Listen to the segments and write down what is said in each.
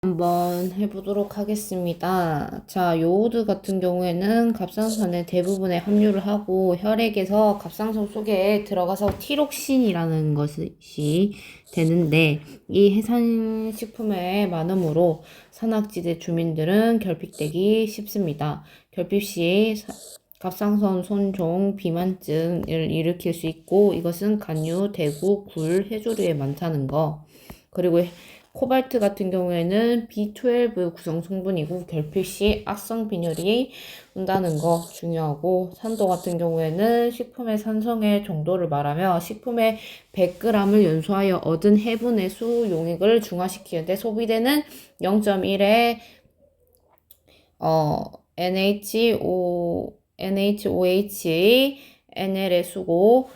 한번 해보도록 하겠습니다. 자, 요오드 같은 경우에는 갑상선의 대부분에 함유를 하고 혈액에서 갑상선 속에 들어가서 티록신이라는 것이 되는데, 이 해산식품의 많음으로 산악지대 주민들은 결핍되기 쉽습니다. 결핍 시 갑상선 손종 비만증을 일으킬 수 있고, 이것은 간유, 대구, 굴, 해조류에 많다는 거. 그리고 코발트 같은 경우에는 B12 구성 성분이고 결핍 시 악성 빈혈이 온다는 거 중요하고, 산도 같은 경우에는 식품의 산성의 정도를 말하며 식품의 100g을 연소하여 얻은 해분의 수 용액을 중화시키는데 소비되는 0.1의 NHOH NL의 수고,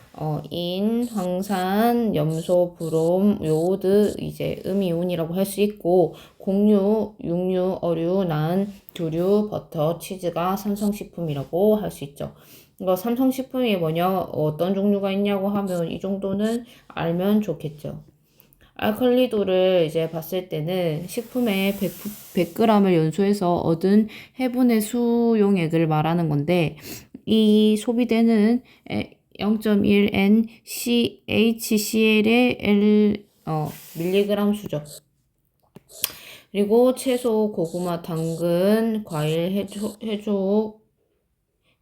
인, 황산, 염소, 브롬, 요오드, 이제 음이온이라고 할 수 있고, 곡류, 육류, 어류, 난, 두류, 버터, 치즈가 삼성식품이라고 할 수 있죠. 이거 삼성식품이 뭐냐, 어떤 종류가 있냐고 하면 이 정도는 알면 좋겠죠. 알칼리도를 이제 봤을 때는 식품에 100g을 연소해서 얻은 해분의 수용액을 말하는 건데, 이 소비되는 0.1 NCHCl의 밀리그램 수죠. 그리고 채소, 고구마, 당근, 과일,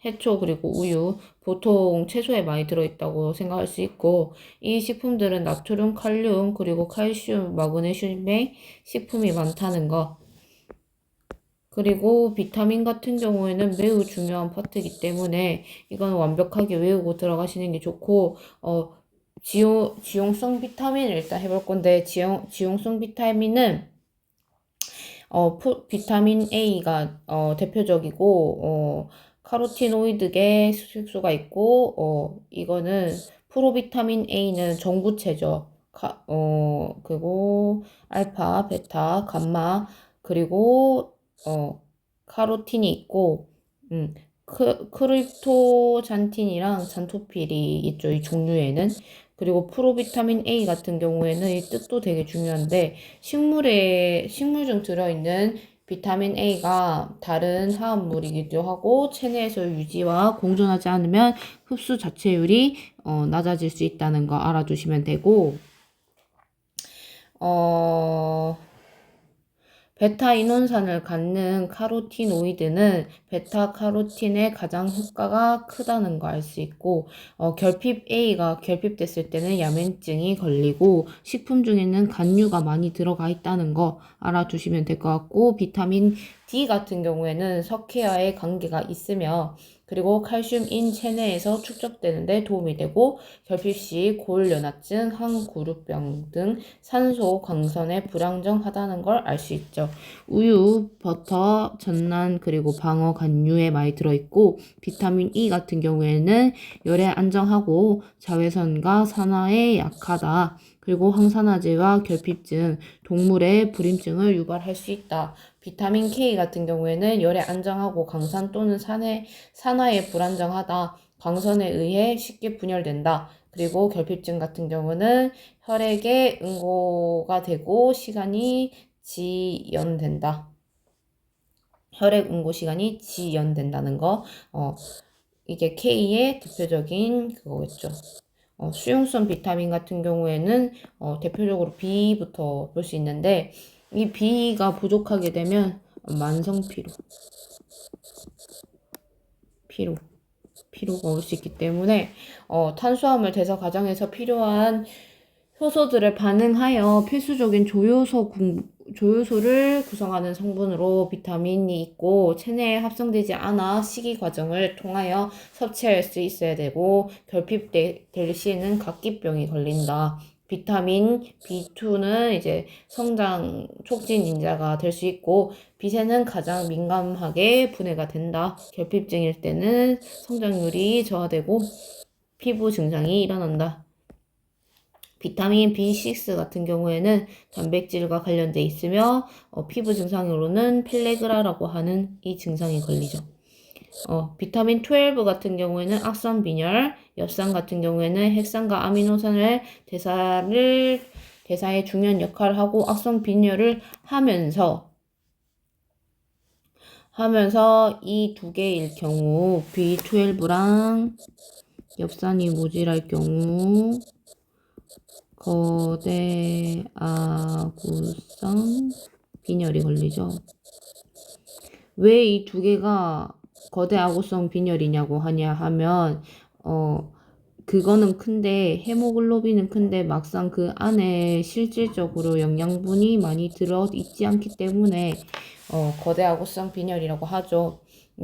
해초 그리고 우유, 보통 채소에 많이 들어있다고 생각할 수 있고, 이 식품들은 나트륨, 칼륨, 그리고 칼슘, 마그네슘의 식품이 많다는 거. 그리고 비타민 같은 경우에는 매우 중요한 파트이기 때문에 이건 완벽하게 외우고 들어가시는 게 좋고, 지용성 비타민을 일단 해볼 건데, 지용성 비타민은 비타민 A가 대표적이고, 카로티노이드계 색소가 있고, 이거는 프로비타민 A는 전구체죠. 그리고 알파, 베타, 감마, 그리고 카로틴이 있고, 크립토잔틴이랑 잔토필이 있죠, 이 종류에는. 그리고 프로비타민 A 같은 경우에는 이 뜻도 되게 중요한데, 식물 중 들어있는 비타민 A가 다른 화합물이기도 하고, 체내에서 유지와 공존하지 않으면 흡수 자체율이 낮아질 수 있다는 거 알아두시면 되고, 베타이논산을 갖는 카로티노이드는 베타카로틴의 가장 효과가 크다는 거 알 수 있고, 결핍 A가 결핍됐을 때는 야맹증이 걸리고, 식품 중에는 간류가 많이 들어가 있다는 거 알아두시면 될 것 같고, 비타민 D 같은 경우에는 석회와의 관계가 있으며, 그리고 칼슘인 체내에서 축적되는데 도움이 되고, 결핍 시 고혈연화증, 항구루병 등 산소, 광선에 불안정하다는 걸 알 수 있죠. 우유, 버터, 전란, 그리고 방어, 간류에 많이 들어있고, 비타민 E 같은 경우에는 열에 안정하고 자외선과 산화에 약하다. 그리고 항산화제와 결핍증, 동물의 불임증을 유발할 수 있다. 비타민 K 같은 경우에는 열에 안정하고 강산 또는 산화에 불안정하다. 광선에 의해 쉽게 분열된다. 그리고 결핍증 같은 경우는 혈액에 응고가 되고 시간이 지연된다. 혈액 응고 시간이 지연된다는 거. 이게 K의 대표적인 그거겠죠. 수용성 비타민 같은 경우에는 대표적으로 B부터 볼 수 있는데, 이 B가 부족하게 되면 만성 피로가 올 수 있기 때문에 탄수화물 대사 과정에서 필요한 효소들을 반응하여 필수적인 조효소를 구성하는 성분으로 비타민이 있고, 체내에 합성되지 않아 식이 과정을 통하여 섭취할 수 있어야 되고, 결핍될 시에는 각기병이 걸린다. 비타민 B2는 이제 성장 촉진 인자가 될 수 있고, 빛에는 가장 민감하게 분해가 된다. 결핍증일 때는 성장률이 저하되고 피부 증상이 일어난다. 비타민 B6 같은 경우에는 단백질과 관련돼 있으며, 피부 증상으로는 필레그라라고 하는 이 증상이 걸리죠. 비타민 12 같은 경우에는 악성 빈혈, 엽산 같은 경우에는 핵산과 아미노산을 대사의 중요한 역할을 하고 악성 빈혈을 하면서 이 두 개일 경우 B12랑 엽산이 모질할 경우 거대 아구성 빈혈이 걸리죠. 왜 이 두 개가 거대 아구성 빈혈이냐고 하냐 하면 그거는 큰데 헤모글로빈은 큰데 막상 그 안에 실질적으로 영양분이 많이 들어 있지 않기 때문에 거대 아구성 빈혈이라고 하죠.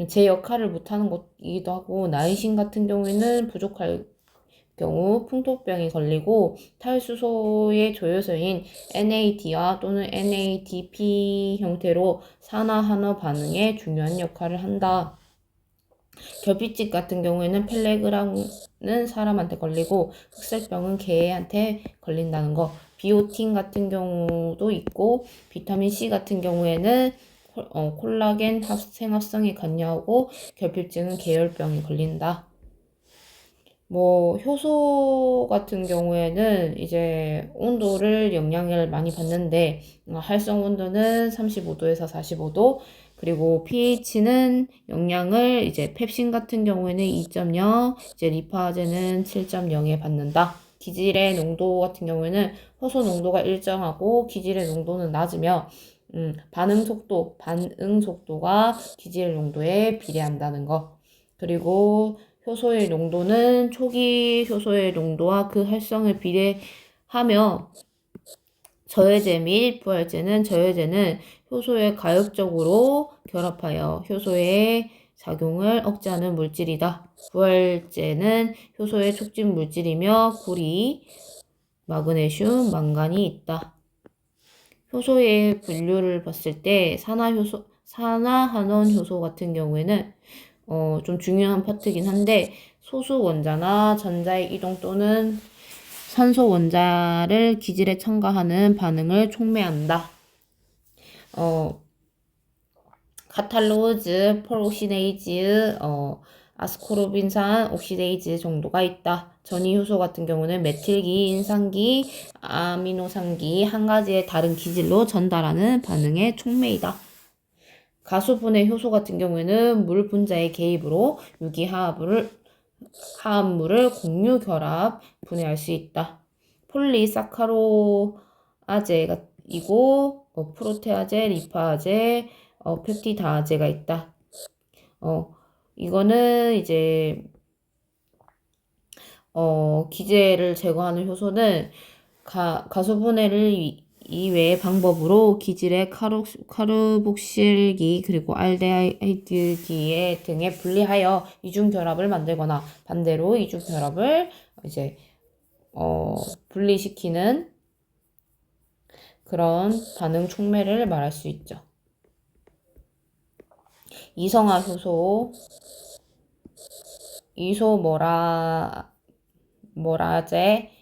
제 역할을 못하는 것이기도 하고 나이신 같은 경우에는 부족할 경우 풍토병이 걸리고 탈수소의 조효소인 NAD와 또는 NADP 형태로 산화환원 반응에 중요한 역할을 한다. 결핍증 같은 경우에는 펠레그라는 사람한테 걸리고 흑살병은 개한테 걸린다는 거. 비오틴 같은 경우도 있고 비타민 C 같은 경우에는 콜라겐 생합성이 관여하고 결핍증은 계열병이 걸린다. 효소 같은 경우에는 이제 온도를 영향을 많이 받는데, 활성 온도는 35도에서 45도, 그리고 pH는 영향을 이제 펩신 같은 경우에는 2.0, 이제 리파제는 7.0에 받는다. 기질의 농도 같은 경우에는 효소 농도가 일정하고 기질의 농도는 낮으며, 반응 속도가 기질 농도에 비례한다는 거. 그리고 효소의 농도는 초기 효소의 농도와 그 활성을 비례하며 저해제 및 부활제는 효소에 가역적으로 결합하여 효소의 작용을 억제하는 물질이다. 부활제는 효소의 촉진 물질이며 구리, 마그네슘, 망간이 있다. 효소의 분류를 봤을 때 산화환원 효소 같은 경우에는 좀 중요한 파트긴 한데 소수 원자나 전자의 이동 또는 산소 원자를 기질에 첨가하는 반응을 촉매한다. 카탈로즈, 폴옥시데이즈, 아스코르빈산 옥시데이즈 정도가 있다. 전이 효소 같은 경우는 메틸기, 인산기, 아미노산기 한 가지의 다른 기질로 전달하는 반응의 촉매이다. 가수분해 효소 같은 경우에는 물 분자의 개입으로 유기화합물을 공유 결합 분해할 수 있다. 폴리사카로아제이고 프로테아제, 리파아제, 펩티다아제가 있다. 이거는 이제 기제를 제거하는 효소는 가수분해를 이외의 방법으로 기질의 카르복실기 그리고 알데하이드기 등에 분리하여 이중결합을 만들거나 반대로 이중결합을 이제 분리시키는 그런 반응 촉매를 말할 수 있죠. 이성화 효소, 이소모라제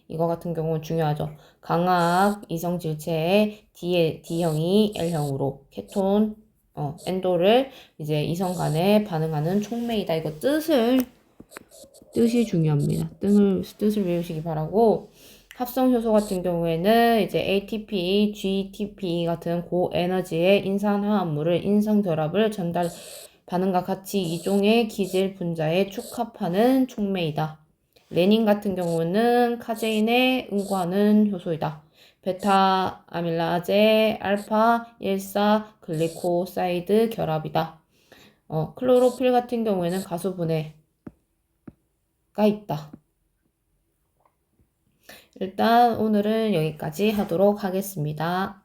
이거 같은 경우는 중요하죠. 강악 이성질체의 D형이 L형으로 케톤 엔도를 이제 이성 간에 반응하는 촉매이다. 이거 뜻이 중요합니다. 뜻을 외우시기 바라고. 합성 효소 같은 경우에는 이제 ATP, GTP 같은 고에너지의 인산화합물을 인성결합을 전달 반응과 같이 이종의 기질 분자에 축합하는 촉매이다. 레닌 같은 경우는 카제인에 응고하는 효소이다. 베타 아밀라제 알파 1사 글리코사이드 결합이다. 클로로필 같은 경우에는 가수분해가 있다. 일단 오늘은 여기까지 하도록 하겠습니다.